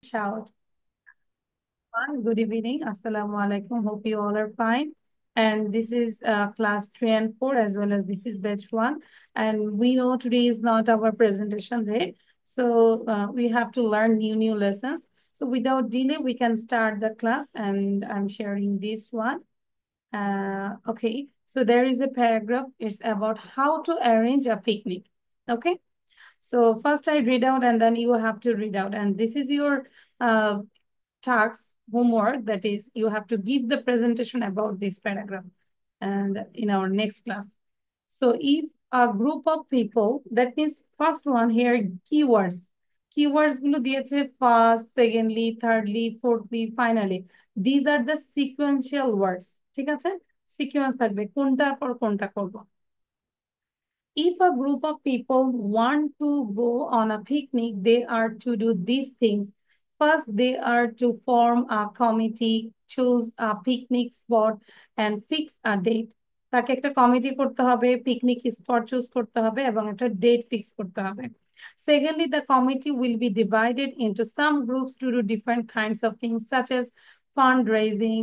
Shout. Good evening. Assalamu alaikum. Hope you all are fine. And this is class 3 and 4 as well as this is batch 1. And we know today is not our presentation day. So we have to learn new lessons. So without delay, we can start the class and I'm sharing this one. Okay, so there is a paragraph. It's about how to arrange a picnic. Okay, so first I read out and then you have to read out. And this is your task homework, that is you have to give the presentation about this paragraph and in our next class. So if a group of people, that means first one here, keywords গুলো দিয়েছে first, secondly, thirdly, fourthly, finally. These are the sequential words. ঠিক আছে, sequence থাকবে কোনটার পর কোনটা করব। If a group of people want to go on a picnic, they are to do these things. First, they are to form a committee, choose a picnic spot, and fix a date. তাকে একটা committee করতে হবে, picnic spot choose করতে হবে এবং একটা date fix করতে হবে। Secondly, the committee will be divided into some groups to do different kinds of things such as fundraising,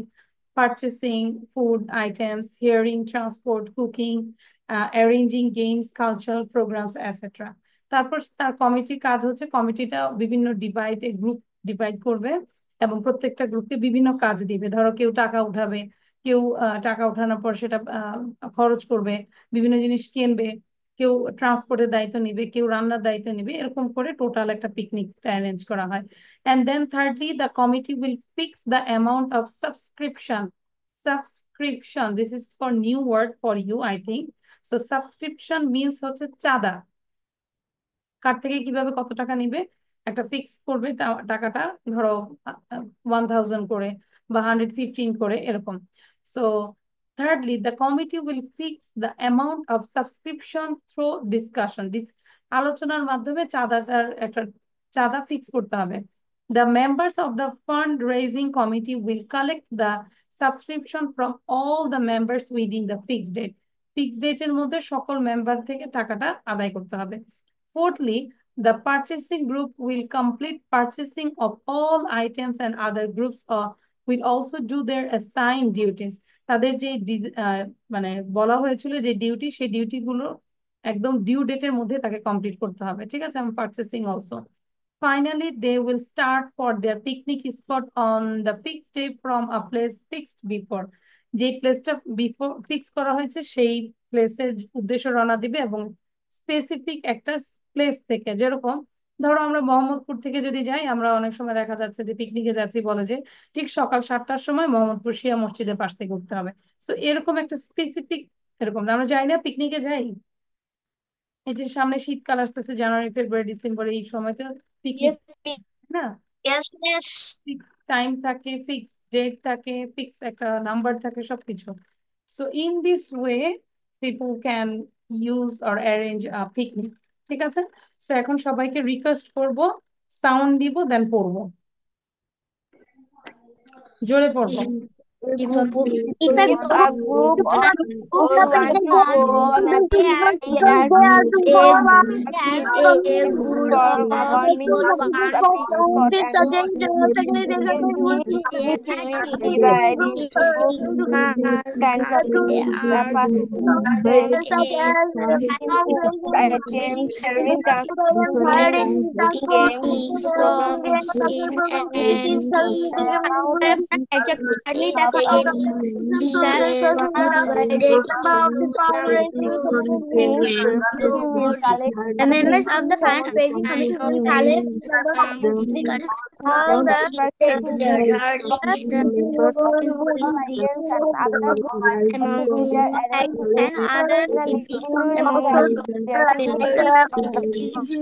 purchasing food items, hearing, transport, cooking, arranging games, cultural programs etcetera. তারপর তার কমিটির কাজ হচ্ছে কমিটিটা বিভিন্ন group divide করবে এবং প্রত্যেকটা গ্রুপকে বিভিন্ন কাজ দিবে। ধরো কেউ টাকা উঠাবে, কেউ টাকা উঠানোর পর সেটা খরচ করবে, বিভিন্ন জিনিস কিনবে, কেউ ট্রান্সপোর্টের দায়িত্ব নিবে, কেউ রান্নার দায়িত্ব নিবে, এরকম করে টোটাল একটা পিকনিক অ্যারেঞ্জ করা হয়। And then thirdly, the committee will fix the amount of subscription. Subscription, this is for new word for you, I think. So subscription means হচ্ছে চাঁদা, কার থেকে কিভাবে কত টাকা নিবে একটা ফিক্স করবে টাকাটা, ধরো 1000 করে বা 115 করে এরকম। So thirdly, the committee will fix the amount of subscription through discussion. আলোচনার মাধ্যমে চাঁদাটার একটা চাঁদা ফিক্স করতে হবে। The members of the fundraising committee will collect the subscription from all the members within the fixed date. Fixed ডেটের মধ্যে সকল member থেকে টাকাটা আদায় করতে হবে। Fourthly, the purchasing group will complete purchasing of all items and other groups will also do their assigned duties. তাদের যে মানে বলা হয়েছিল যে ডিউটি, সেই ডিউটি গুলো একদম ডিউ ডেটের মধ্যে তাকে কমপ্লিট করতে হবে। ঠিক আছে, আমি purchasing also. Finally, they will start for their picnic spot on the fixed day from a place fixed before. যে প্লেসটা বিফোর ফিক্স করা হয়েছে সেই প্লেসের উদ্দেশ্যে রওনা দিবে এবং স্পেসিফিক একটা প্লেস থেকে, যেরকম ধরো আমরা মোহাম্মদপুর থেকে যদি যাই, আমরা অনেক সময় দেখা যাচ্ছে যে পিকনিকে যাচ্ছি, বলে যে ঠিক সকাল 7টার সময় মোহাম্মদপুর শিয়া মসজিদের পাশ থেকে উঠতে হবে। তো এরকম একটা স্পেসিফিক, এরকম আমরা যাই না পিকনিকে যাই, এই যে সামনে শীতকাল আসতেছে, জানুয়ারি ফেব্রুয়ারি ডিসেম্বর, এই সময়তে পিকনিক Yes, yes, না, yes. ফিক্স টাইম থাকে, ফিক্স ডেট থাকে, ফিক্স একটা নাম্বার থাকে, সবকিছু। So in this way people can use or arrange a picnic. ঠিক আছে, সো এখন সবাইকে রিকোয়েস্ট করব, সাউন্ড দিব দেন পড়বো, জোরে পড়বো। If a group of If people a want group to of go on a people want to want go on a they are picnic, they are to a active a group good from government people to choose want a picnic to spot and their divide activity into must kinds of they things. The are to fundraise, a purchasing food items, sharing transport, cooking games, programs, slots in and the amount of exactly the committee divided things the committee will includes collect the members of the from fundraising committee will collect all the thirdly purchasing groups the all items and other among in their and arrangement. other The maximum amount amount of of their members fixed in the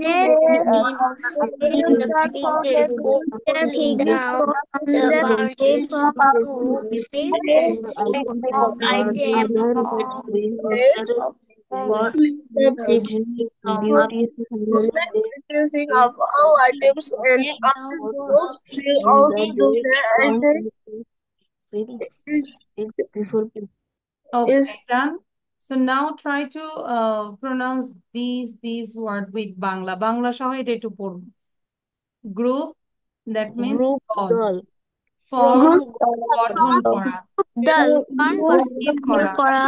to fixed their in the fixed date. Thirdly, the fundraising group fixed of item of Purchasing of all items and other goods will also do their Okay, done. So now try to pronounce these word with Bangla. Bangla সহ এটা একটু পড়বো। Group, That means Group দল। দল। Form Group গঠন করা। দল form উপস্থিত করা। করা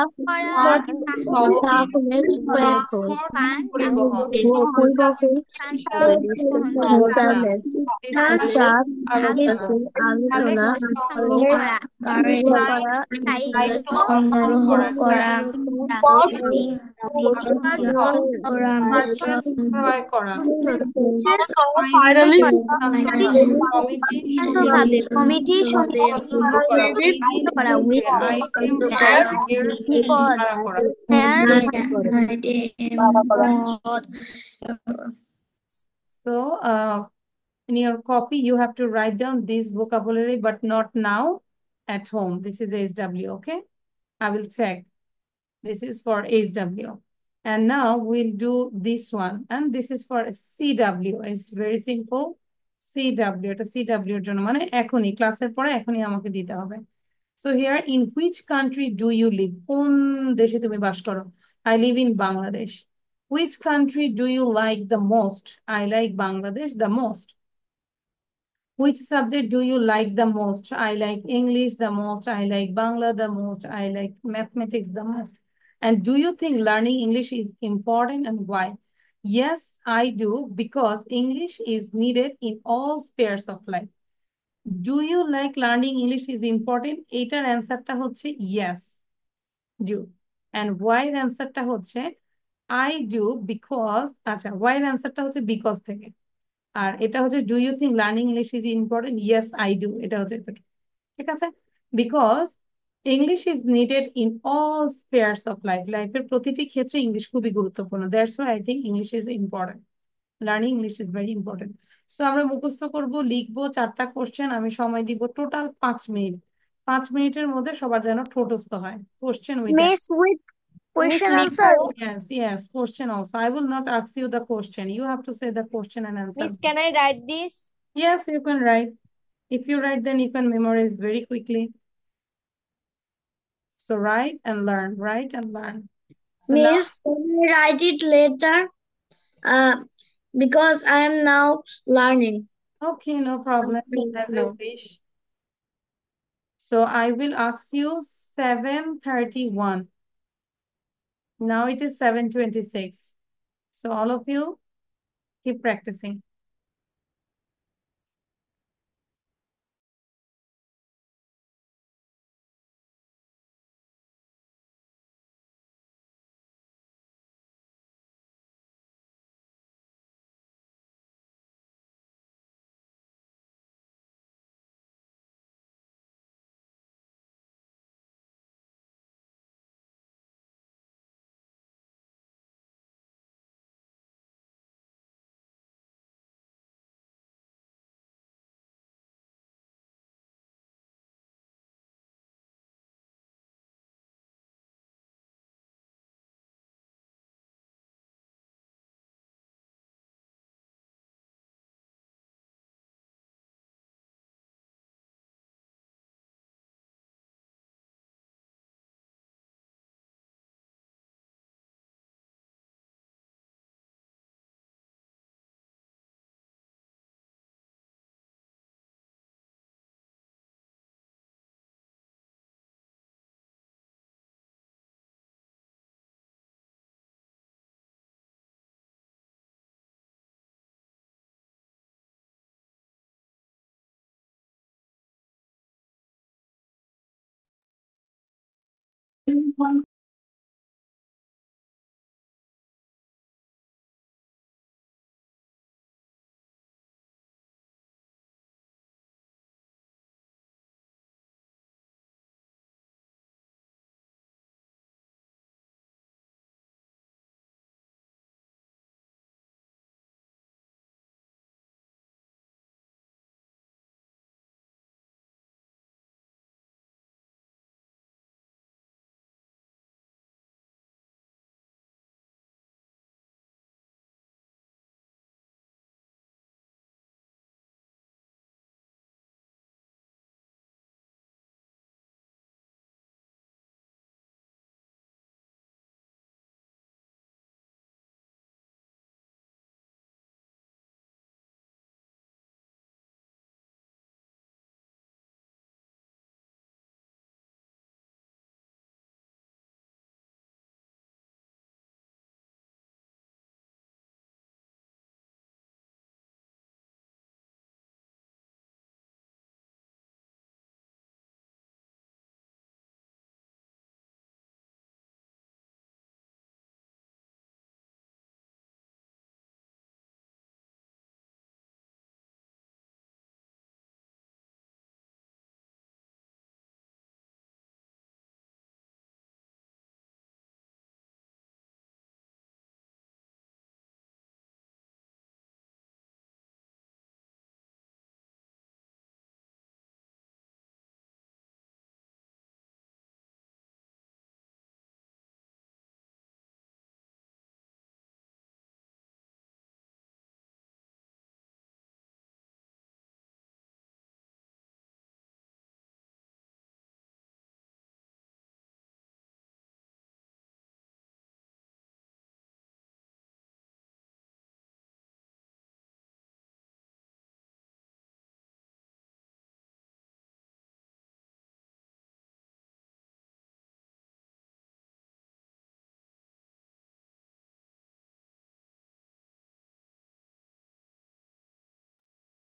ট্রান্সপোর্ট পরিবহন। আলোচনা। আলোচনা। দায়িত্ব সংগ্রহ করা। ক্রয় করা। Finally, কমিটি আইটেম ভাড়া করা। So, in your copy, you have to write down this vocabulary, but not now at home. This is HW, okay? I will check. This is for HW. And now we'll do this one. And this is for CW. It's very simple. CW. এটা CW এর জন্য মানে এখনই ক্লাসের পরে এখনই আমাকে দিতে হবে। So here, in which country do you live? কোন দেশে তুমি বাস করো? I live in Bangladesh. Which country do you like the most? I like Bangladesh the most. Which subject do you like the most? I like English the most. I like Bangla the most. I like mathematics the most. And do you think learning English is important and why? Yes, I do, because English is needed in all spheres of life. Do you like learning English is important? এটার অ্যান্সারটা হচ্ছে yes, do. And why এর অ্যান্সারটা হচ্ছে I do because আচ্ছা why এর অ্যান্সারটা হচ্ছে because থেকে। আর এটা হচ্ছে do you think learning English is important? Yes I do, এটা হচ্ছে এতটুকু। ঠিক আছে, because English is needed in all spheres of life. লাইফের প্রতিটি ক্ষেত্রে ইংলিশ খুবই গুরুত্বপূর্ণ। That's why I think English is important. Learning English is very important. So আমরা মুখস্থ করবো, লিখবো 4টা কোশ্চেন। আমি সময় দিব টোটাল 5 মিনিট। 5 মিনিটের মধ্যে সবার যেন ঠোঁটস্থ হয়। Question with Miss with question answer. yes, yes, question also. I will not ask you the question. You have to say the question and answer. Miss, can I write this? Yes, you can write. If you write, then you can memorize very quickly. So write and learn, write and learn. So now, Miss, can I write it later? Because I am now learning. okay, no problem. As you wish. So I will ask you 7:31. Now it is 7:26. So all of you keep practicing.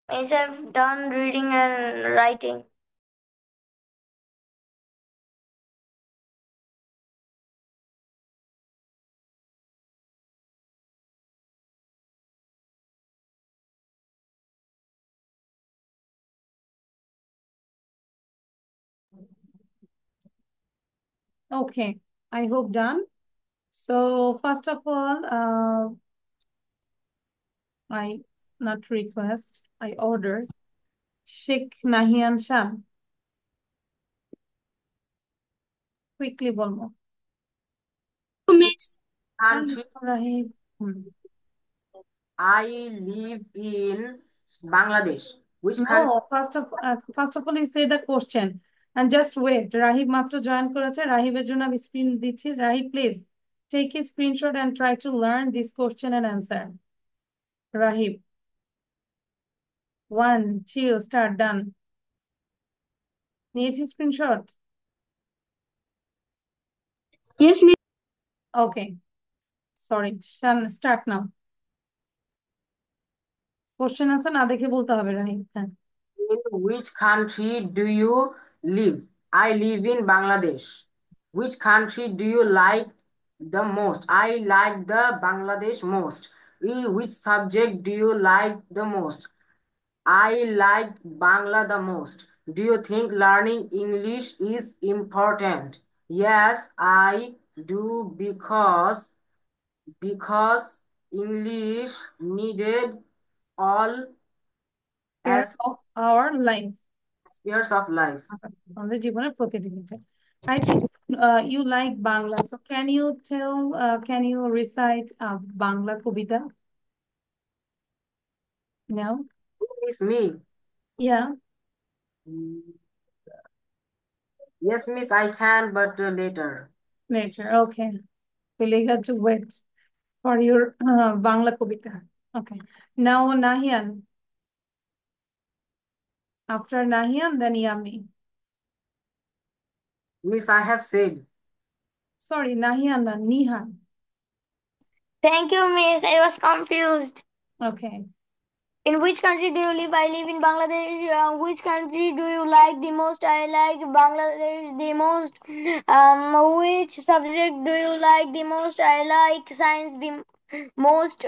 Means I've done reading and writing. Okay, I hope done. So first of all, I not request, I order Sheikh Nahian Shan. Quickly বলবো। Miss. Country. Rahib. I live in Bangladesh. Which country? No, first of all, you say the question and just wait. Rahib মাত্র join করেছে, রাহিবের জন্য আমি screen দিচ্ছি। Rahib, please take a screenshot and try to learn this question and answer. Rahib. 1, 2, start, done. নিয়েছি screenshot? Yes, Miss. Okay. Sorry, Shan, start now. Question answer না দেখে বলতে হবে রাহিব। হ্যাঁ। In which country do you live? I live in Bangladesh. Which country do you like the most? I like the Bangladesh most. Which subject do you like the most? I like Bangla the most. Do you think learning English is important? Yes, I do because English needed all Part as of our life. spheres of life. আমাদের জীবনের প্রতিটি ক্ষেত্রে। I think you like Bangla. So can you recite Bangla Kabita? No? Miss me. Yeah, Yes, miss, I can, but later. later. Okay. We'll have to wait for your Bangla Kabita. Okay. Now Nahian. After Nahian, then Yami. Miss, I have said. Sorry, Nahian, Nihan. Thank you, Miss. I was confused. Okay. In which country do you live? I live in Bangladesh. Which country do you like the most? I like Bangladesh the most. Which subject do you like the most? I like science the most.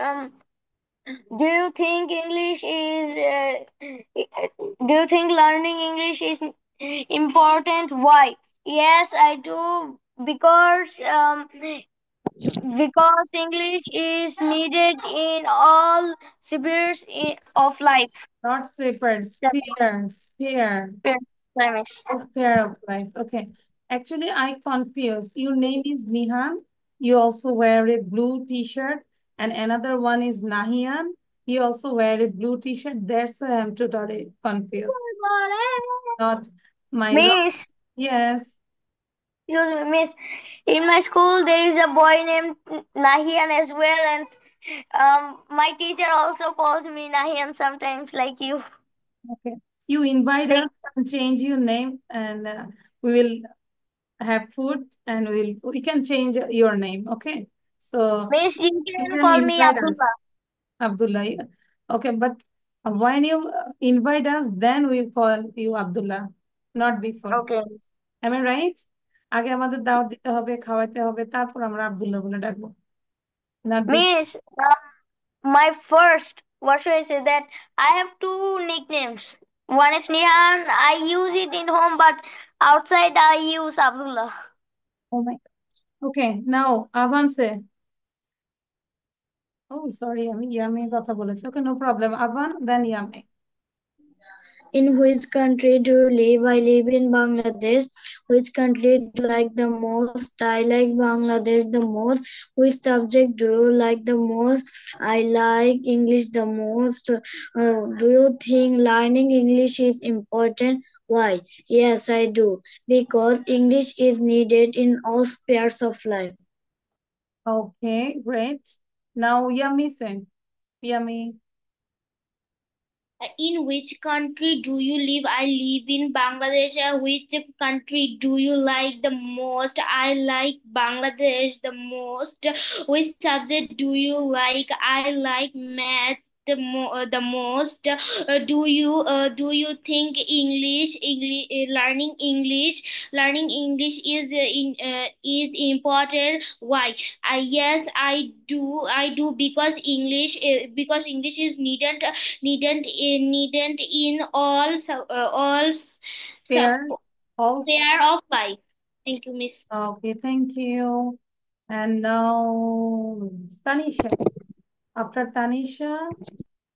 Do you think English is? Do you think learning English is important? Why? Yes, I do. Because English is needed in all spheres of life. Not separate, sphere. Sphere, miss. Sphere of life. Okay. Actually, I confused. Your name is Nihan. You also wear a blue t-shirt, and another one is Nahian. You also wear a blue t-shirt. That's why I'm totally confused. Not my wrong. Miss, Yes. excuse me, miss. In my school, there is a boy named Nahian as well, and my teacher also calls me Nahian sometimes, like you. Okay. You invite us and change your name, and we will have food, and we can change your name. Okay. So Miss, you you can can call me invite us. Abdullah. Abdullah. Yeah. Okay, but when you invite us, then we'll call you Abdullah, not before. Okay. Am I right? আগে আমাদের দাওয়াত দিতে হবে, খাওয়াতে হবে, তারপর আমরা আব্দুল্লাহ বলে ডাকবো। Not before. Miss, my first, what should I say, that I have two nicknames. One is Nihan. I use it in home, but outside I use Abdullah. Oh my. Okay, now avance. Oh, sorry, আমি yummy কথা বলেছি। Okay, no problem. Avan, then Yami. In which country do you live? I live in Bangladesh. Which country do you like the most? I like Bangladesh the most. Which subject do you like the most? I like English the most. Do you think learning English is important? Why? Yes, I do. Because English is needed in all spheres of life. Okay, great. Now Yami say. Yami. In which country do you live? I live in Bangladesh. Which country do you like the most? I like Bangladesh the most. Which subject do you like? I like math the most? Do you think learning English is important? Why? Yes, I do because English is needed in Fair. Also. sphere of life. Thank you, Miss. Okay, thank you. And now Tanisha. After Tanisha,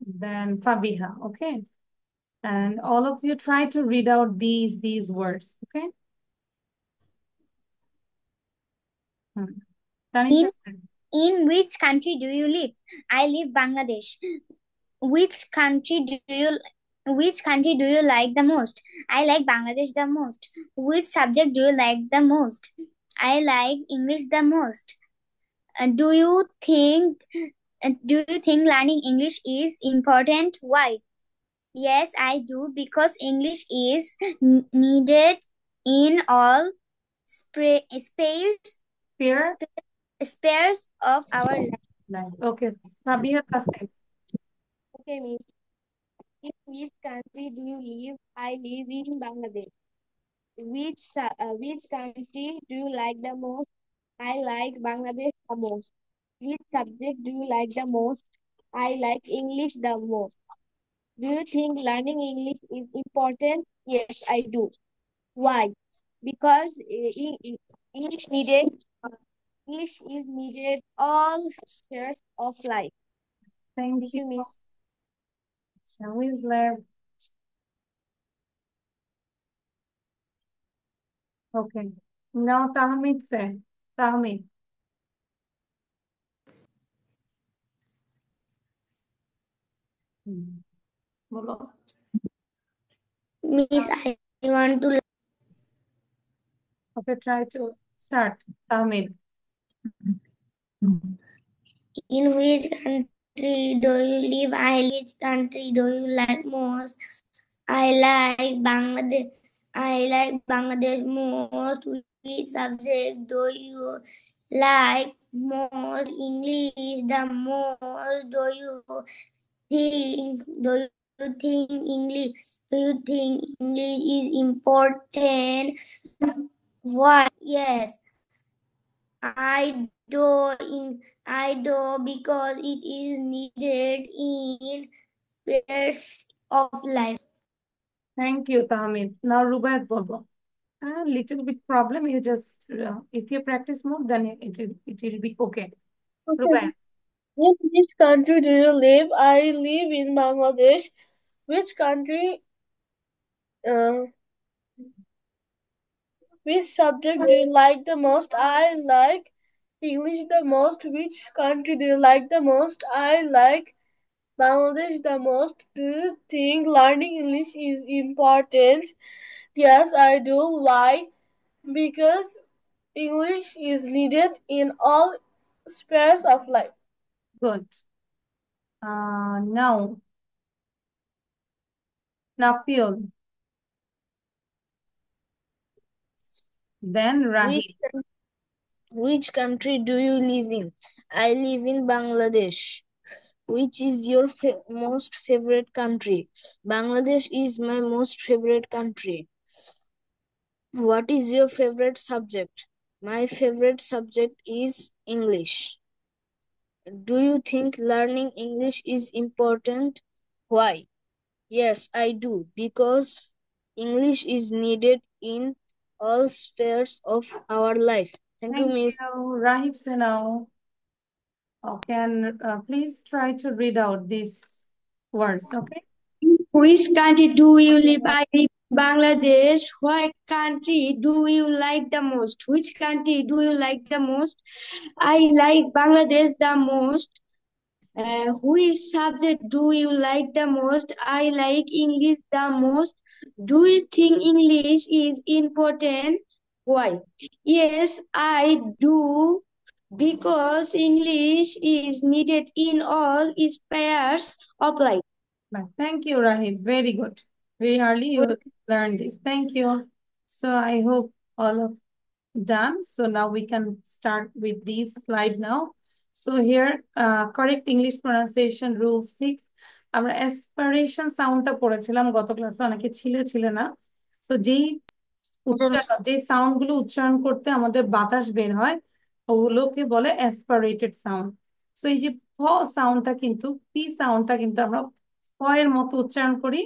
then Fabiha. Okay. And all of you try to read out these words. Okay. Tanisha. In which country do you live? I live Bangladesh. Which country do you like the most? I like Bangladesh the most. Which subject do you like the most? I like English the most. Do you think learning English is important? Why? Yes, I do because English is needed in all Fair. spheres of our life. Okay. Fabiha, last time. Okay, Miss. In which country do you live? I live in Bangladesh. Which country do you like the most? I like Bangladesh the most. Which subject do you like the most? I like English the most. Do you think learning English is important? Yes, I do. Why? Because English is needed all spheres of life. Thank you. Miss. Who is left? Okay. Now Tahmid say. Tahmid. Bolo. Miss, I want to. Okay, try to start. Tahmid. In which country do you live? Which country do you like most? I like Bangladesh. I like Bangladesh most. Which subject do you like most? English the most. Do you think English is important? Why? Yes, I do because it is needed in spheres of life. Thank you, Tahmid. Now Rubaiyat Bobo. A little bit problem. You just if you practice more, then it will be okay. Okay. Rubaiyat. In which country do you live? I live in Bangladesh. Which country? Which subject do you like the most? I like English the most. Which country do you like the most? I like Bangladesh the most. Do you think learning English is important? Yes, I do. Why? Because English is needed in all spheres of life. Good. Now Nafiul. Then Rahim. Which country do you live in? I live in Bangladesh. Which is your most favorite country? Bangladesh is my most favorite country. What is your favorite subject? My favorite subject is English. Do you think learning English is important? Why? Yes, I do, because English is needed in all spheres of our life. Thank you, Miss. Rahib Senao. Okay, and please try to read out these words, okay? Which country do you live? I live in Bangladesh. What country do you like the most? Which country do you like the most? I like Bangladesh the most. Which subject do you like the most? I like English the most. Do you think English is important? Why? Yes, I do. Because English is needed in all spheres of life. Thank you, Rahib. Very good. Very early you learned this. Thank you. So I hope all of done. So now we can start with this slide now. So here, correct English pronunciation rule 6. আমরা aspiration সাউন্ডটা পড়েছিলাম গত ক্লাসে, অনেকে ছিলে না। So যেই যে সাউন্ড গুলো উচ্চারণ করতে আমাদের বাতাস বের হয় ওগুলোকে বলে অ্যাসপারেটেড সাউন্ড। সো এই যে ফ সাউন্ডটা কিন্তু, পি সাউন্ডটা কিন্তু আমরা ফ এর মতো উচ্চারণ করি,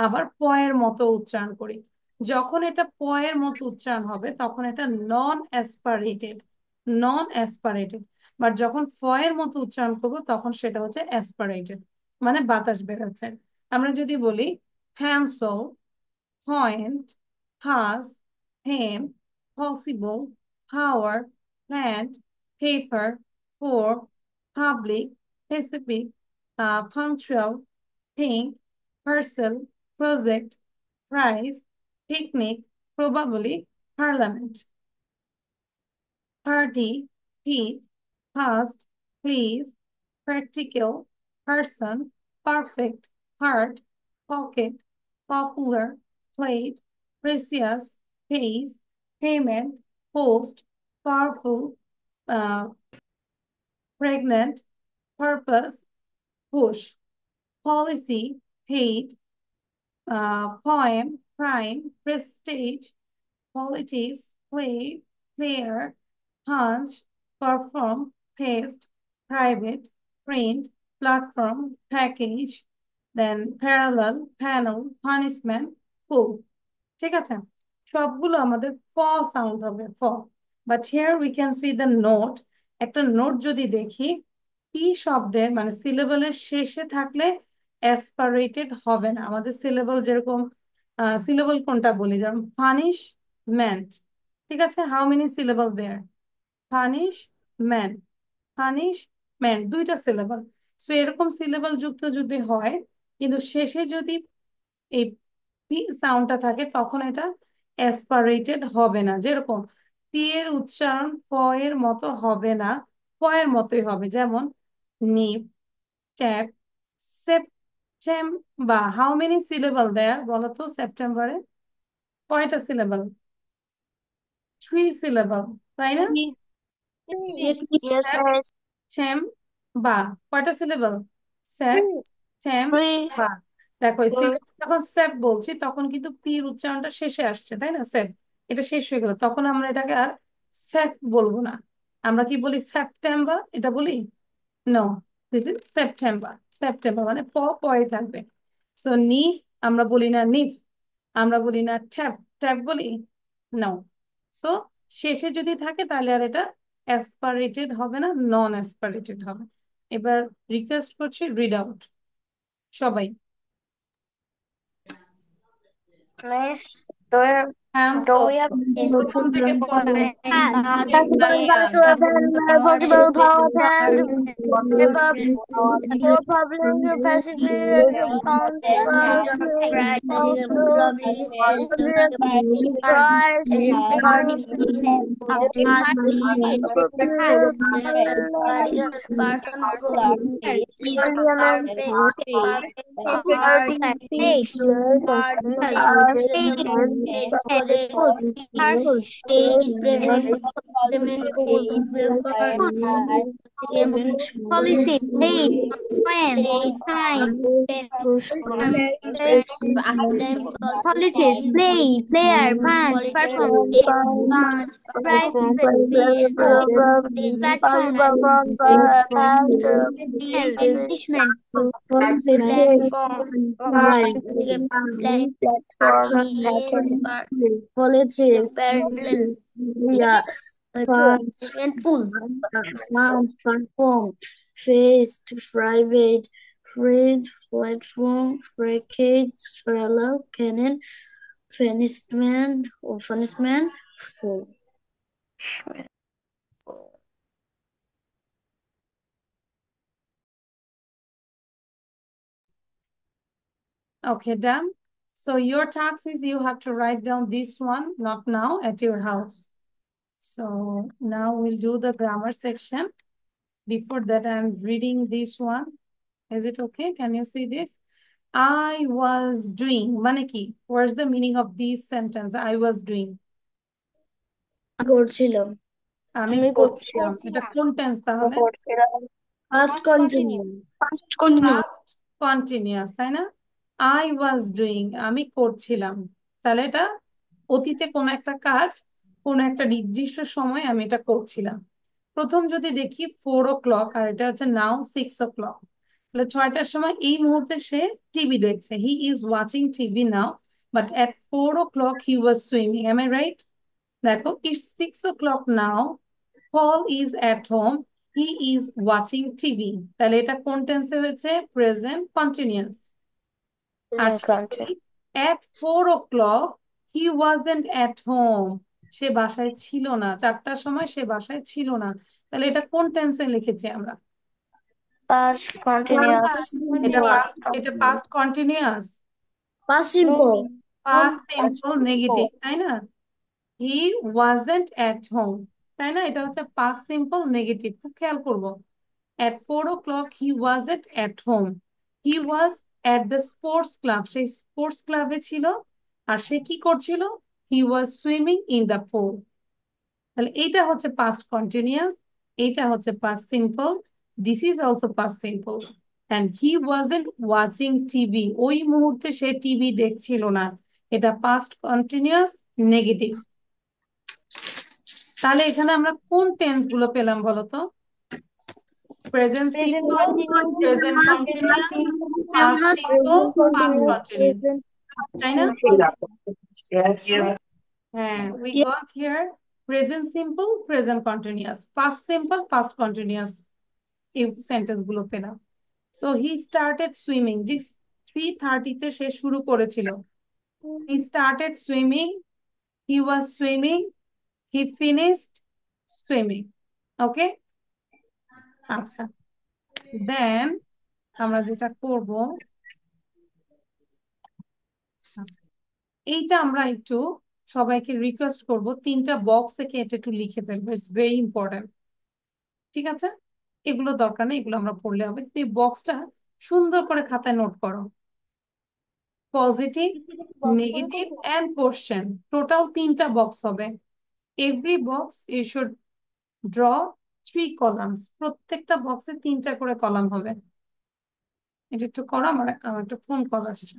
আবার প এর মতো উচ্চারণ করি। যখন এটা প এর মতো উচ্চারণ হবে তখন এটা নন অ্যাসপারেটেড, নন অ্যাসপারেটেড। বাট যখন ফ এর মতো উচ্চারণ করবো তখন সেটা হচ্ছে অ্যাসপারেটেড, মানে বাতাস বেরোচ্ছে। আমরা যদি বলি pencil, point, pass, pen, possible, power, plant, paper, for, public, specific, punctual, pink, parcel, project, prize, picnic, probably, parliament, party, heat, past, please, practical, person, perfect, heart, pocket, popular, plate, precious, pace, payment, post, powerful, uh, pregnant, purpose, push, policy, hate, poem, crime, prestige, politics, play, player, punch, perform, paste, private, print, platform, package, then parallel, panel, punishment, pull. ঠিক আছে, সবগুলো আমাদের ফ sound হবে, ফ। But here we can see the note. একটা note যদি দেখি, পি শব্দের মানে সিলেবলের শেষে থাকলে অ্যাসপারেটেড হবে না। আমাদের সিলেবল যেরকম, সিলেবল কোনটা বলি, যেমন পানিশমেন্ট, ঠিক আছে, how many syllable there, punishment, punishment, দুইটা সিলেবল। সো এরকম সিলেবল যুক্ত যদি হয় কিন্তু শেষে যদি এই পি সাউন্ডটা থাকে তখন এটা অ্যাসপারেটেড হবে না। যেরকম পি এর উচ্চারণ প এর মতো হবে না, প এর মতোই হবে। যেমন Nip, tap, সেপ্টেম্বার। How many syllable দেয়ার বলো তো সেপ্টেম্বরে? কয়টা সিলেবল? 3 সিলেবল, তাই না? Yes, miss. সেপ্টেম্বার কয়টা সিলেবল? সেপ্টেম্বার। দেখো সিলেবল যখন সেপ বলছি তখন কিন্তু পির উচ্চারণটা শেষে আসছে, তাই না? সেপ, এটা শেষ হয়ে গেল, তখন আমরা এটাকে আর সেপ বলবো না। আমরা কি বলি? সেপ্টেম্বার, এটা বলি? No, this is September. September মানে প পয়ে থাকবে। সো নি আমরা বলি না নিফ, আমরা বলি না ট্যাপ, ট্যাপ বলি? নো। সো শেষে যদি থাকে তাহলে আর এটা অ্যাসপারেটেড হবে না, নন অ্যাসপারেটেড হবে। এবার রিকোয়েস্ট করছি রিড আউট সবাই। Miss, do we have প্রথম থেকে বলো। possible power and paper for public pacific accounts price policy, play, plan, time, policies, play, player, punch, perform, punch, private, platform, punishment, politics, yeah, pull, fund, perform, face, private, fridge, platform, package, parallel, cannon, punishment, full. Okay, done. So your task is you have to write down this one, not now, at your house. So now we'll do the grammar section. Before that, I'm reading this one. Is it okay? Can you see this? I was doing. Maneki, what's the meaning of this sentence? I was doing. করছিলাম। আমি আমি করছিলাম, এটা কোন tense তাহলে? Past continuous. Past continuous. Past continuous, তাই না? I was doing, আমি করছিলাম। তাহলে এটা অতীতে কোন একটা কাজ, কোন একটা নির্দিষ্ট সময় আমি এটা করছিলাম। প্রথম যদি দেখি 4 o'clock, আর এটা হচ্ছে নাও 6 o'clock, তাহলে 6টার সময় এই মুহূর্তে সে টিভি দেখছে। He is watching TV now, but at 4 o'clock he was swimming. Am I right? দেখো, it's 6 o'clock now, Paul is at home, he is watching TV. তাহলে এটা কোন টেন্সে হয়েছে? Present continuous. আর at 4 o'clock he wasn't at home, সে বাসায় ছিল না, 4টার সময় সে বাসায় ছিল না। তাহলে এটা কোন টেন্সে লিখেছি আমরা? Past continuous. এটা past continuous, Past simple. Past simple negative, তাই না? হি ওয়াজেন্ট এট হোম, তাই না? এটা হচ্ছে পাস্ট সিম্পল নেগেটিভ, খুব খেয়াল করবো। At 4 o'clock he wasn't at home. He was at the sports club. সেই স্পোর্টস ক্লাবে ছিল। আর সে কি করছিল? He was swimming in the pool. তাহলে এইটা হচ্ছে past continuous, এইটা হচ্ছে past simple. This is also past simple. And he wasn't watching TV. ওই মুহূর্তে সে টিভি দেখছিল না। এটা past continuous negative. তাহলে এখানে আমরা কোন টেন্স গুলো পেলাম বলতো? Present simple, present continuous, past simple, past continuous, তাই না? হ্যাঁ, we got here present simple, present continuous, past simple, past continuous এই সেন্টেন্স গুলো পেলাম। So he started swimming, যে 3:30 তে সে শুরু করেছিল। He started swimming, he was swimming, he finished swimming. Okay, আচ্ছা, দেন আমরা যেটা করব, আচ্ছা, এইটা আমরা একটু সবাইকে রিকোয়েস্ট করব 3টা বক্স থেকে এটা একটু লিখে ফেলবো, ইটস ভেরি ইম্পর্টেন্ট। ঠিক আছে, এগুলো দরকার নেই, এগুলো আমরা পড়লে হবে, কিন্তু এই বক্সটা সুন্দর করে খাতায় নোট করো। Positive, negative and question, total 3টা বক্স হবে। Every box you should draw 3 columns, প্রত্যেকটা বক্সে 3টা করে কলাম হবে। এটা একটু করো, আমার একটা ফোন কল আসছে।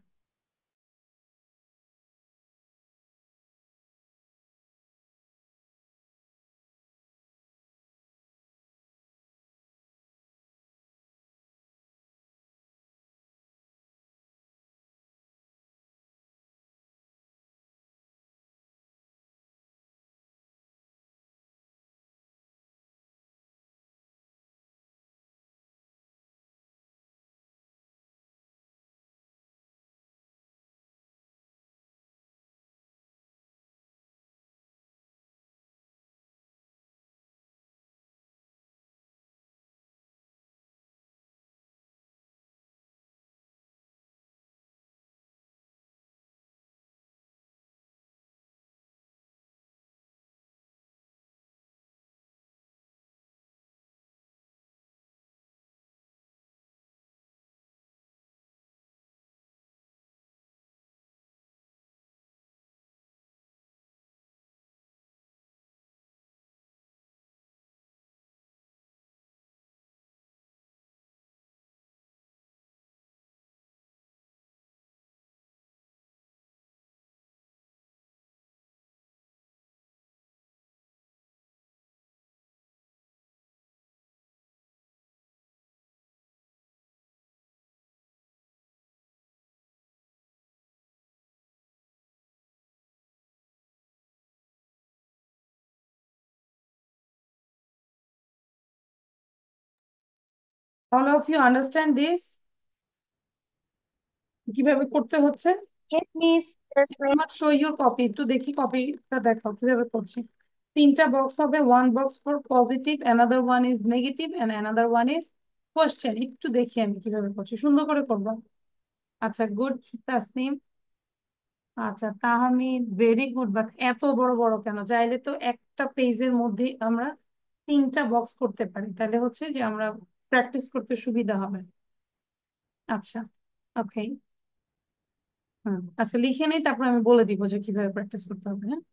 All of you understand this? কিভাবে করতে হচ্ছে? Yes, miss. Yes, miss. Not show your copy, একটু দেখি কপিটা দেখাও কিভাবে করছি। 3টা বক্স হবে, one box for positive, another one is negative and another one is question. একটু দেখি আমি কিভাবে করছি, সুন্দর করে করবো। আচ্ছা, গুড তাসনিম। আচ্ছা, তাহমিদ, ভেরি গুড। বাট এত বড় বড় কেন? চাইলে তো একটা পেজের মধ্যে আমরা 3টা বক্স করতে পারি, তাহলে হচ্ছে যে আমরা প্র্যাকটিস করতে সুবিধা হবে। আচ্ছা, ওকে, আচ্ছা, লিখে নেই, তারপর আমি বলে দিব যে কিভাবে প্র্যাকটিস করতে হবে। হ্যাঁ,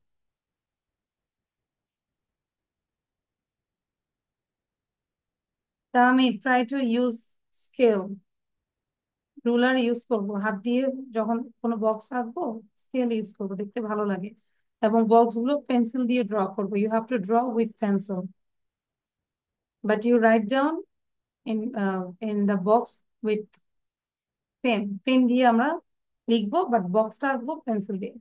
আমি try to use scale, ruler use করব, হাত দিয়ে যখন কোনো বক্স আঁকবো স্কেল ইউজ করবো, দেখতে ভালো লাগে। এবং বক্স গুলো পেন্সিল দিয়ে ড্র করবো, you have to draw with pencil, but you write down in the box with pen. Pen দিয়ে আমরা লিখবো, বাট বক্সটা আঁকবো পেন্সিল দিয়ে।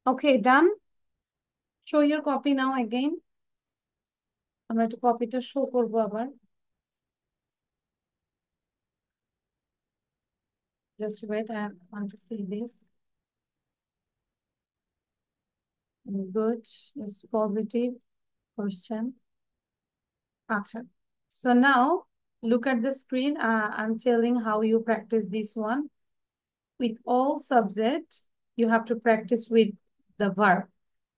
Okay, done. Show your copy now again. আমরা একটু কপিটা শো করবো আবার। Just wait, I want to see this. Good, it's positive question. Acha. So now look at the screen. I'm telling how you practice this one. With all subject, you have to practice with the verb.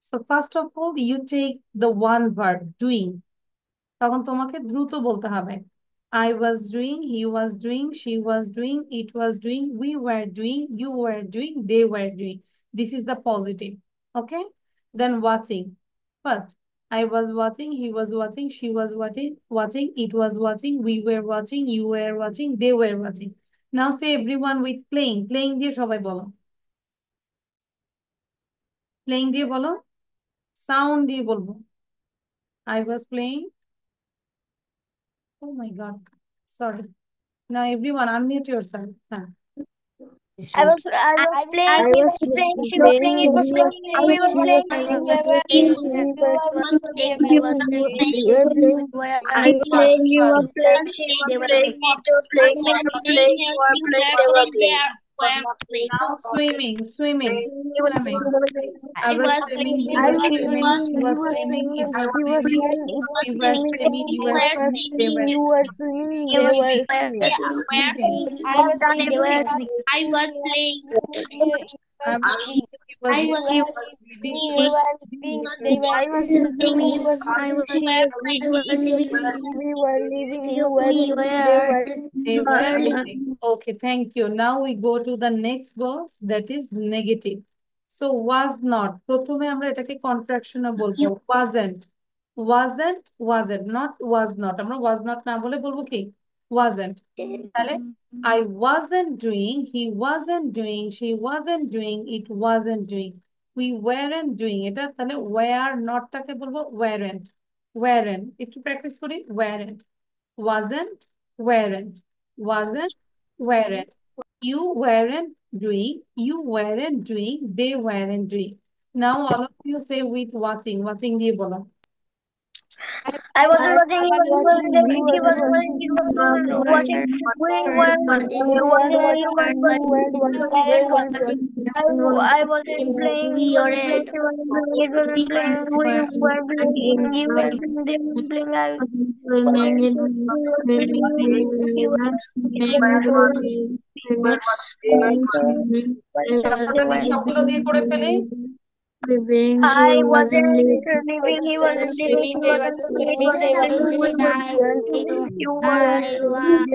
So first of all, you take the one verb, doing. তখন তোমাকে দ্রুত বলতে হবে। I was doing, he was doing, she was doing, it was doing, we were doing, you were doing, they were doing. This is the positive. Okay? Then watching. First, I was watching, he was watching, she was watching, it was watching, we were watching, you were watching, they were watching. Now say everyone with playing. Playing দিয়ে সবাই বলো। Playing দিয়ে বলো। Sound দিয়ে বলবো। I was playing. Oh my God. Sorry. Now everyone unmute yourself. I was playing, he was playing, she was playing, it was playing, we were playing, we were playing, you were playing, I was playing. I was playing, you were playing, she They was were playing, playing. it was playing, we were playing, you were You playing, were they were playing. They playing. were playing. Now swimming. Swimming. I I was was swimming, he swimming. was He swimming, was she was swimming, it was She was swimming, swimming, it was we were swimming, swimming, you You were were swimming, they swimming. were you were swimming, they were swimming. They were swimming. swimming. I have done everything. I was playing. I was eating, he was I eating, was he You was living, we he were He living, was they were, living. I was living, he was living, You she were was living, living. we were living, you were living, they were they were living. Okay, thank you. Now we go to the next box, that is negative. So was not. প্রথমে আমরা এটাকে contraction এ বলবো wasn't. Wasn't, not was not. আমরা was not না বলে বলবো কি? Wasn't. তাহলে I wasn't doing, he wasn't doing, she wasn't doing, it wasn't doing. We weren't doing এটা তাহলে were not টাকে বলবো weren't. Weren't. একটু প্র্যাকটিস করি weren't. Wasn't, weren't. Wasn't, weren't. You weren't doing, you weren't doing, they weren't doing. Now all of you say with watching. Watching দিয়ে বলো। I wasn't watching, he was watching, watching, you she were was watching, watching, he was we were watching, we were watching, watching, you were you were watching. watching, I wasn't playing, he wasn't playing, she wasn't playing, it wasn't playing, we were playing, you were playing, they were playing, I was Swimming, it watching, was we were swimming, playing, we you were were playing, swimming, it was swimming, we were swimming, they were আমরা কি সবগুলো দিয়ে করে ফেলি? living, she I wasn't wasn't living. living, he wasn't living, she wasn't living, it was living, we were living, you were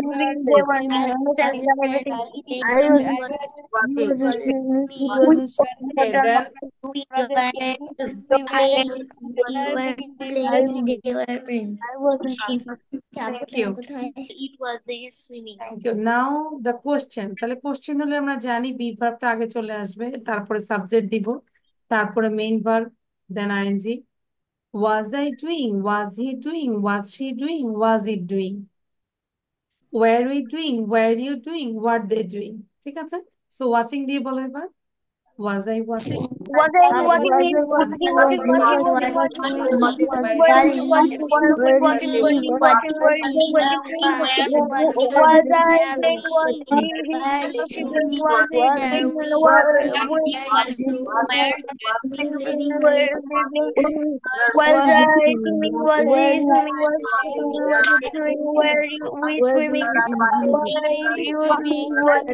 living, they were living, and done everything. I was you Watching. wasn't swimming, he We wasn't Okay, have done then we were I wasn't thank you. It was a swimming. Thank you. Now the question. তাহলে question হলে আমরা জানি be verb টা আগে চলে আসবে, তারপরে subject দিব, তারপরে main verb, then ing. Was I doing? Was he doing? Was she doing? Was it doing? Were we doing? Were you doing? What they doing? ঠিক আছে? So watching দিয়ে বলো এবার। Was I watching? was I watching him? Was he watching? Was he watching? Was he were we watching? Were we watching? Were you watching? Were you watching? Was I playing? Was he was she playing? Was he doing? Were living? Was I swimming? Was he swimming? Was she swimming? Was it swimming? Were you we swimming? Were you swimming? Was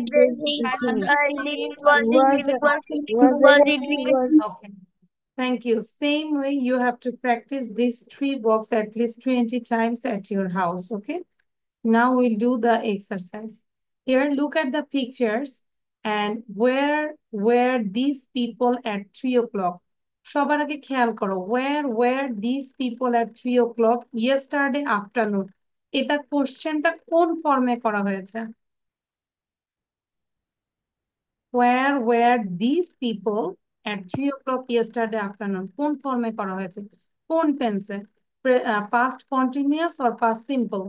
I living? Was he living? Was he living? Was he living? Okay. Thank you. Same way you have to practice these three blocks at least 20 times at your house. Okay. Now we'll do the exercise. Here, look at the pictures and where were these people at 3 o'clock? সবার আগে খেয়াল করো where were these people at 3 o'clock yesterday afternoon? এটা কোশ্চেনটা কোন ফর্মে করা হয়েছে? Where were these people at 3 o'clock yesterday afternoon? কোন ফর্মে করা হয়েছে? কোন টেন্সে? Past continuous or past simple?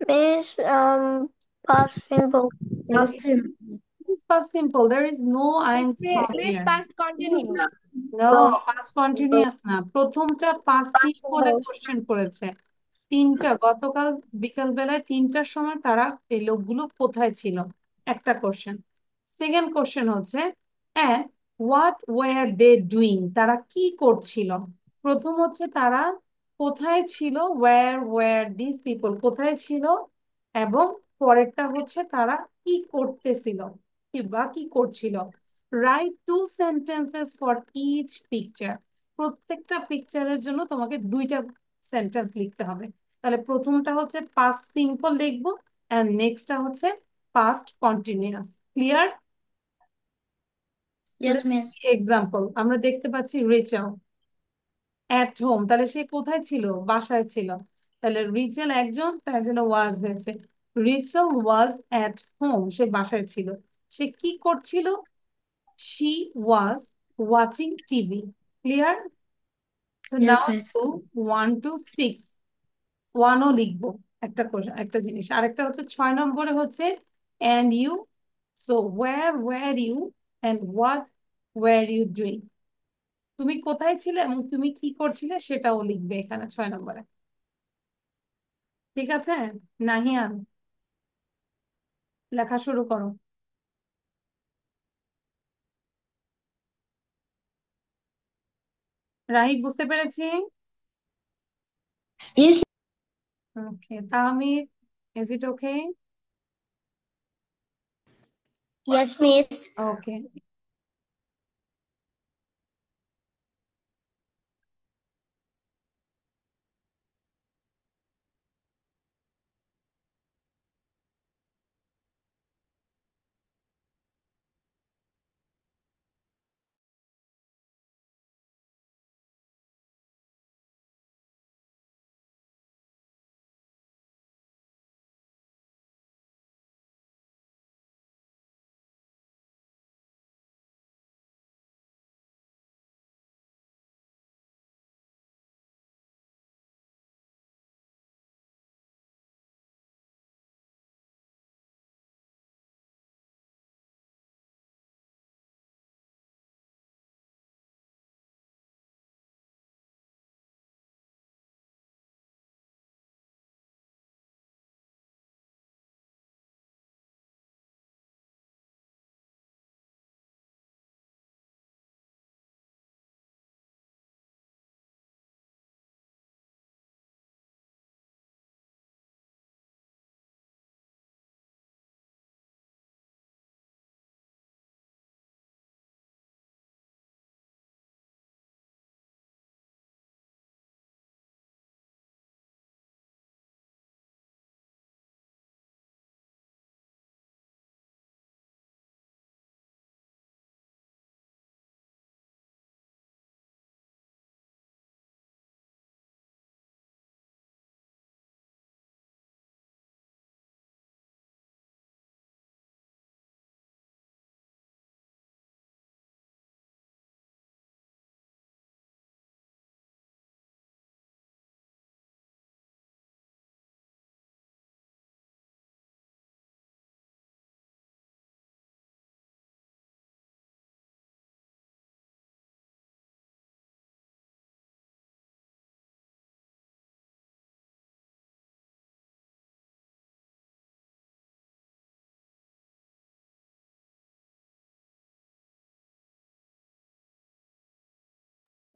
Miss, Past simple. Past simple. It is past simple. There is no ing form Please here. past continuous. No, past continuous না। প্রথমটা past Past simple simple. Question করেছে। গতকাল বিকাল বেলায় 3টার সময় তারা এই লোকগুলো কোথায় ছিল, একটা কোশ্চেন। সেকেন্ড কোশ্চেন হচ্ছে and what were they doing, তারা কি করছিল। প্রথম হচ্ছে তারা কোথায় ছিল, where were these people, কোথায় ছিল, এবং পরেরটা হচ্ছে তারা কি করতেছিল বা কি করছিল। Write two sentences for each picture, প্রত্যেকটা পিকচারের জন্য তোমাকে 2টা সেন্টেন্স লিখতে হবে। তাহলে প্রথমটা হচ্ছে পাস্ট সিম্পল লিখবো, এন্ড নেক্সটটা হচ্ছে past continuous. Clear? Yes, miss. Example আমরা দেখতে পাচ্ছি রিচেল অ্যাট হোম, তাহলে সে কোথায় ছিল, বাসায় ছিল। তাহলে রিচেল একজন, তার জন্য ওয়াজ হয়েছে। রিচেল ওয়াজ অ্যাট হোম, সে বাসায় ছিল। সে কি করছিল, she was watching TV. Clear? So Yes, now miss. to 1 to 6, 1ও লিখবো। একটা কোশ্চেন, একটা জিনিস। আরেকটা হচ্ছে 6 নম্বরে হচ্ছে and you, so where were you and what were you doing, তুমি কোথায় ছিলে এবং তুমি কি করছিলে সেটাও লিখবে এখানে 6 নম্বরে। ঠিক আছে নাহিয়ান, লেখা শুরু করো। রাহিব বুঝতে পেরেছি? Yes. Okay, Tahmid, is it okay? Yes, miss. Okay,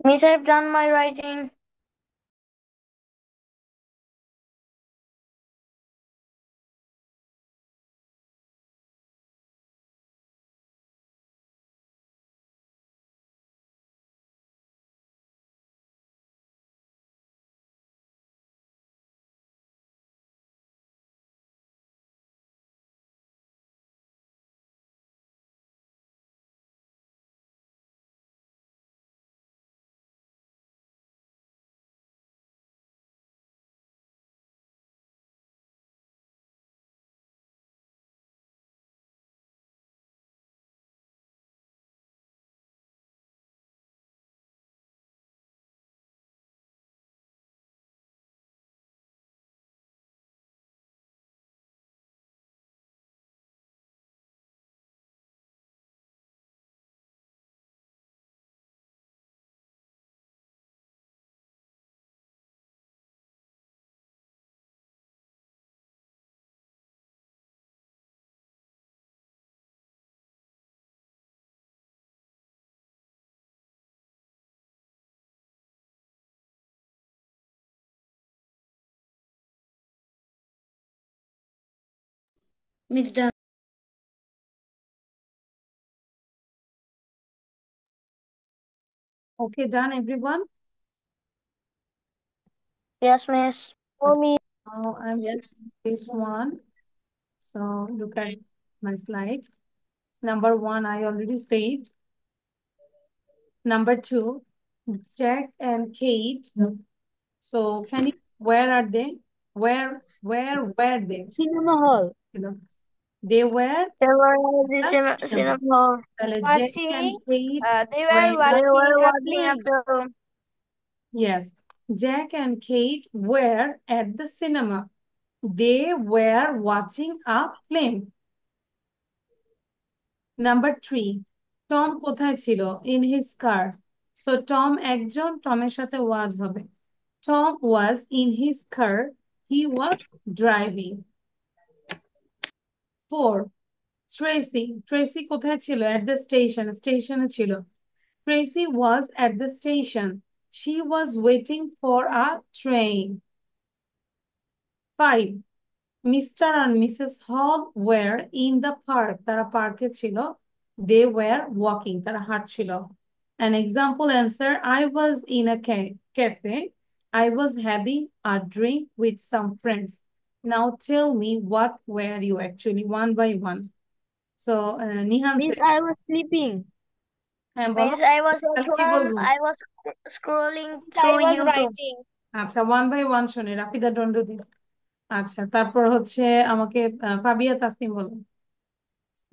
Miss, I've done my writing. Miss done. Okay, done, everyone? Yes, Miss. For me, Now I'm Yes. sharing this one. So look at my slide. Number one, I already said. Number two, Jack and Kate. So can you, where are they? Where were they? cinema hall. You know, they were They were at the at cinema cinema. hall. Jack and Kate They were were They were watching a watching a film. film. yes. Jack and Kate were at the cinema. They were watching a film. Number three, Tom কোথায় ছিল? In his car. So Tom একজন, টমের সাথে was হবে. Tom was in his car. He was driving. 4. Tracy. Tracy কোথায় ছিল? At the station. স্টেশনে ছিল. Tracy was at the station. She was waiting for a train. 5. Mr. and Mrs. Hall were in the park. তারা পার্কে ছিল. They were walking. তারা হাঁটছিল. An example answer, I was in a cafe. I was having a drink with some friends. Now tell me, what were you actually? One by one. So, Nihan Miss, said, I was sleeping. হ্যাঁ বলো। Miss, I was at তাহলে কি home. বলবো? I was scrolling I through was YouTube. writing. আচ্ছা, one by one শুনি। Rafida, don't do this. আচ্ছা, তারপর হচ্ছে আমাকে ফাবিয়া তাসনিম বলো।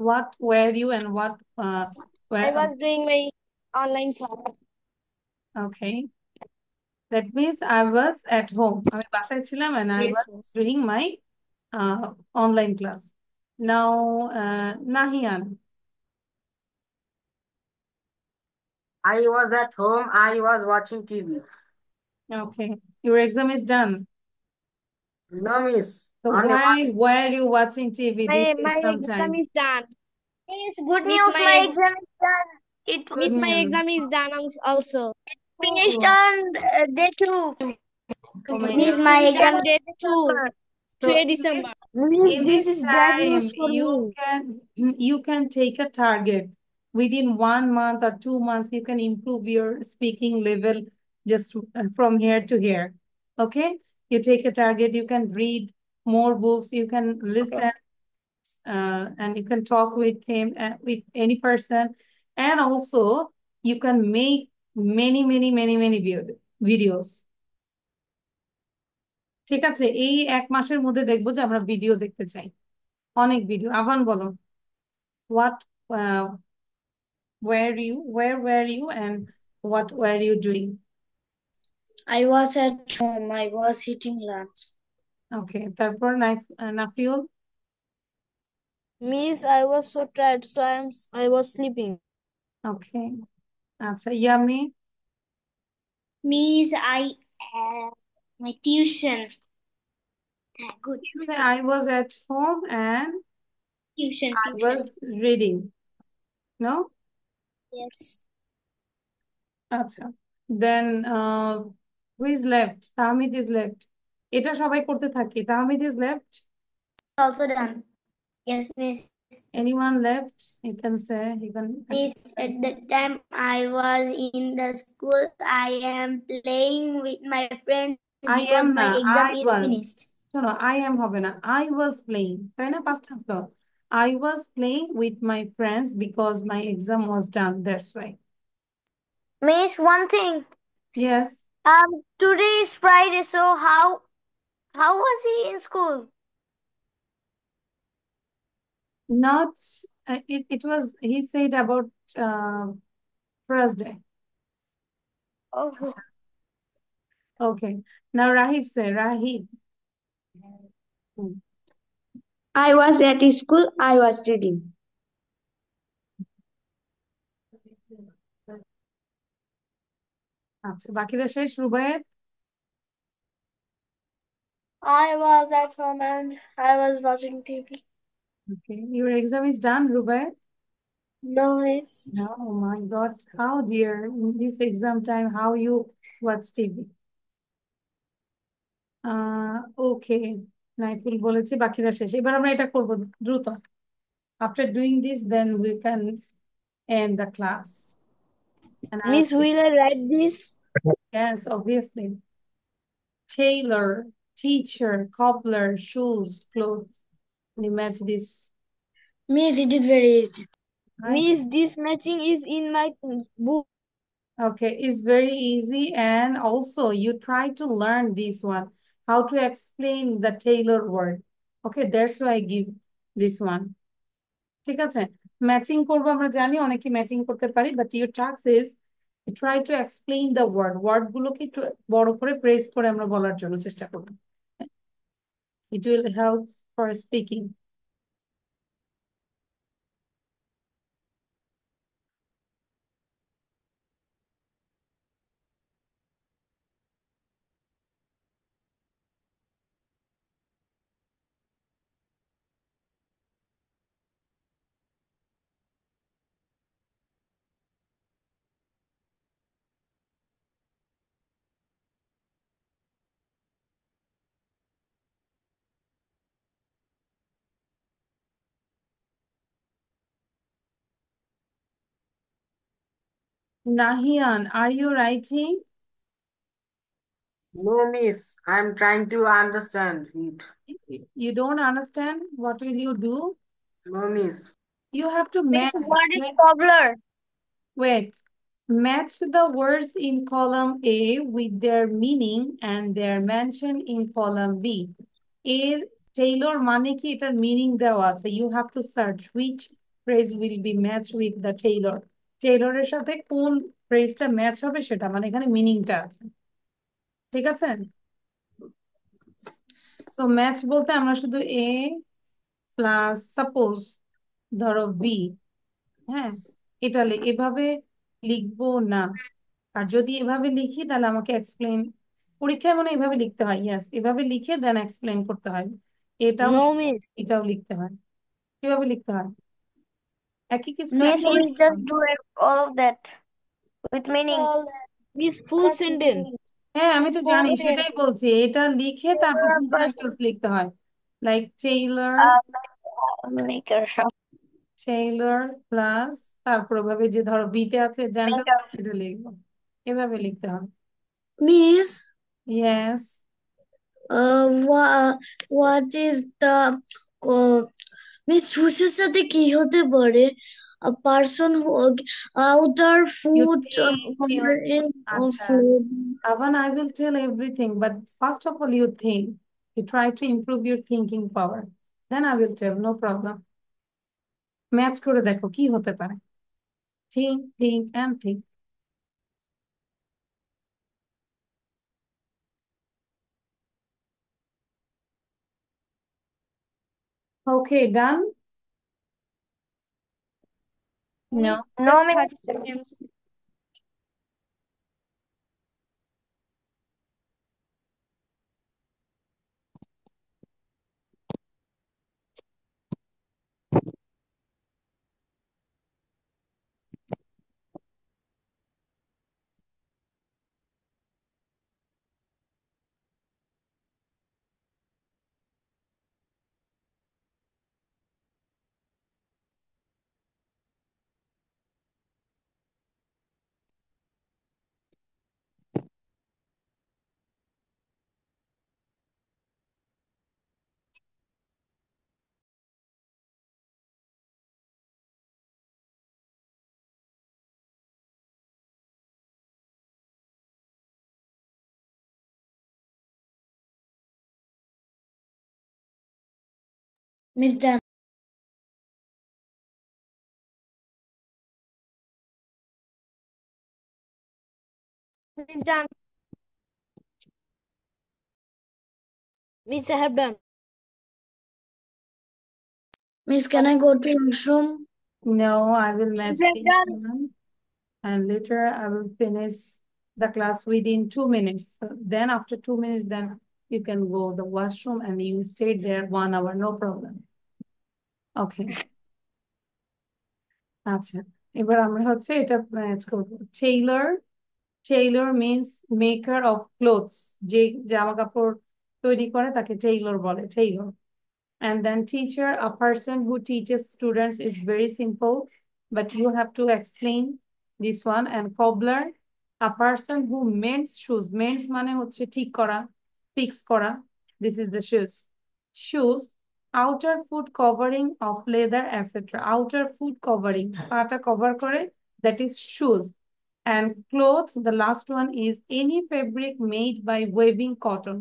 What were you and what I were was doing my online class. okay. That means I was at home. আমি বাসায় ছিলাম and I Yes, was miss. doing my online class. Now, Nahian. I was at home. I was watching TV. Okay. Your exam is done. No, miss. So Only why one. were you watching TV this My exam exam time? is done. Miss, good Miss, news. my My ex- exam is done. It Good Miss, my news. exam is done also. finished Oh, on day 2. oh my Miss, God. my Done exam is day 2, December. So 3 in December. Miss, in this this is bad time, news for me. you can take a target. Within 1 month or 2 months, you can improve your speaking level just from here to here. Okay? You take a target, you can read more books, you can listen, and you can talk with him, with any person. And also, you can make many videos. ঠিক আছে? এই 1 মাসের মধ্যে দেখবো যে আমরা video দেখতে চাই। অনেক ভিডিও। আবান বলো। What where were you and what were you doing? I was at home. I was eating lunch. Okay, তারপর Nafiul? Miss, I was so tired, so I was sleeping. Okay, আচ্ছা, yummy? Miss, I my tuition. Good. You say I was at home and Tuition. I was reading. No? Yes. আচ্ছা, then who is left? Tahmid is left. এটা সবাই করতে থাকি। Tahmid is left. Also done. Yes, Miss. Anyone left? You can say, you can Miss, at the time I was in the school, I am playing with my friend I because am my না, exam I is was. finished. শোনো, I am হবে না, I was playing, তাই না? Past tense তো। I was playing with my friends because my exam was done, that's why. Miss, one thing. Yes. Today is Friday, so how was he in school? Not, it was, he said about Thursday. Oh, Okay. Now Rahib say, Rahib. I was at school. I was reading. আচ্ছা, বাকিরা শেষ। Rubayet? I was at home and I was watching TV. Okay. Your exam is done, Rubaiyat? No, Miss. No, oh my God. How dear, in this exam time, how you watch TV? Okay. Naiful বলেছি, বাকিরা শেষ। এবার আমরা এটা করব দ্রুত। After doing this, then we can end the class. And Miss, will I write this? Yes, obviously. Tailor, teacher, cobbler, shoes, clothes. You match this, Miss, it is very easy. right? Miss, this matching is in my book. Okay, it's very easy, and also you try to learn this one, how to explain the tailor word. Okay, that's why I give this one. ঠিক আছে, matching করবো আমরা জানি, অনেকে matching করতে পারি, but your task is try to explain the word গুলোকে একটু বড় করে প্রেস করে আমরা বলার জন্য চেষ্টা করবো। It will help for speaking. Nahian, are you writing? No, miss. I'm trying to understand it. You don't understand? What will you do? No, miss. You have to Miss, match. what is cobbler? Wait. Match the words in column A with their meaning and their mention in column B. A Taylor মানে কি, এটার meaning দেওয়া আছে। You have to search which phrase will be matched with the Taylor. টেইলরের সাথে কোন ফ্রেজটা match হবে সেটা, মানে এখানে মিনিংটা আছে। ঠিক আছে? সো ম্যাচ বলতে আমরা শুধু A প্লাস সাপোজ ধরো V, হ্যাঁ, এটা এভাবে লিখবো না। আর যদি এভাবে লিখি তাহলে আমাকে এক্সপ্লেন, পরীক্ষায় মনে হয় এভাবে লিখতে হয়। ইয়েস, এভাবে লিখে দেন এক্সপ্লেন করতে হয়। এটাও No, miss. এটাও লিখতে হয়। কিভাবে লিখতে হয়? একই কিছু Miss, we Miss, just do it, all of that with meaning. Miss, full sentence. হ্যাঁ, আমি তো জানি, Full সেটাই বলছি। এটা লিখে তারপর ফুল সেন্টেন্স লিখতে হয়। Like Taylor, maker. Taylor plus তারপর ওভাবে যে ধরো বিতে আছে জেন্টাল, Maker. এটা লিখবো, এভাবে লিখতে হয়। Miss, yes, what is the Miss সুসের সাথে কি হতে পারে? A person who outer food in or আচ্ছা, food. Avan, I will tell everything, but first of all, you think. You try to improve your thinking power. Then I will tell, no problem. Match করে দেখো কি হতে পারে। Think, think, and think. Okay, done? No. No, Miss. Miss done. Miss done. Miss, I have done. Miss, can I go to washroom? No, I will match They're this done. one. And later I will finish the class within 2 minutes. So then after 2 minutes, then you can go the washroom and you stay there 1 hour, no problem. Okay. আচ্ছা, এবার আমরা হচ্ছে এটা match করবো। Taylor, Taylor means maker of clothes, যে জামা কাপড় তৈরি করে তাকে টেইলর বলে, Taylor. And then teacher, a person who teaches students is very simple, but you have to explain this one. And cobbler, a person who mends shoes. Mends মানে হচ্ছে ঠিক করা, fix করা. This is the shoes. Shoes, outer foot covering of leather, etc. Outer foot covering, পাটা cover করে, that is shoes. And cloth, the last one is any fabric made by weaving cotton.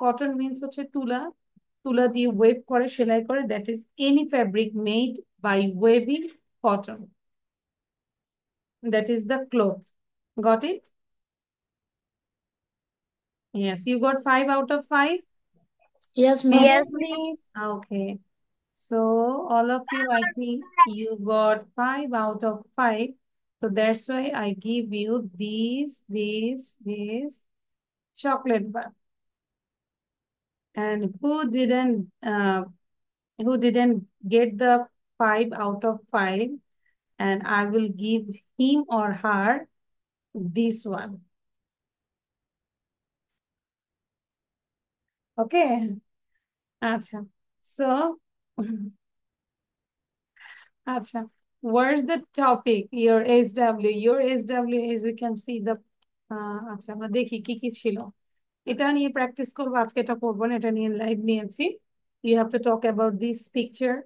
Cotton means হচ্ছে তুলা, তুলা দিয়ে wave করে, সেলাই করে, that is any fabric made by weaving cotton. That is the cloth. Got it? Yes, you got 5 out of 5? Yes, ma'am. Yes, please. Okay. So all of you, I think you got 5 out of 5. So that's why I give you this chocolate bar. And who didn't get the 5 out of 5, and I will give him or her this one. Okay. Acha. So, acha. Where's the topic? Your SW. Your SW is, we can see the আচ্ছা আমরা দেখি কি কি ছিল। এটা নিয়ে practice করবো, আজকে এটা করবো না, এটা নিয়ে লাইভ নিয়েছি। You have to talk about this picture,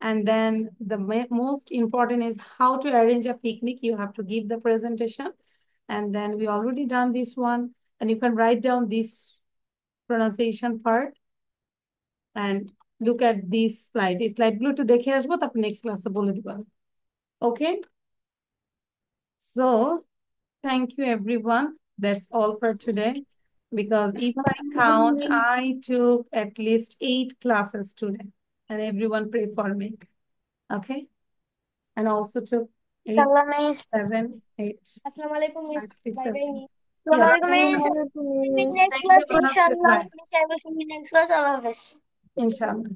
and then the most important is how to arrange a picnic. You have to give the presentation, and then we already done this one, and you can write down this pronunciation part and look at this slide. এই slide গুলো একটু দেখে আসবো, তারপর next class বলে দিব। Okay, so thank you everyone. That's all for today. Because if I count, I took at least 8 classes today, and everyone pray for me. Okay, and also took 8, Salam, miss. 7, 8, Assalamualaikum, miss. 5, 6, Bye 7. bye. Yeah, Assalamualaikum, thank miss. you. See you in next Thank class, you, Anna. inshallah. Bye. Miss, I will see you next class. Allah Hafiz. Inshallah.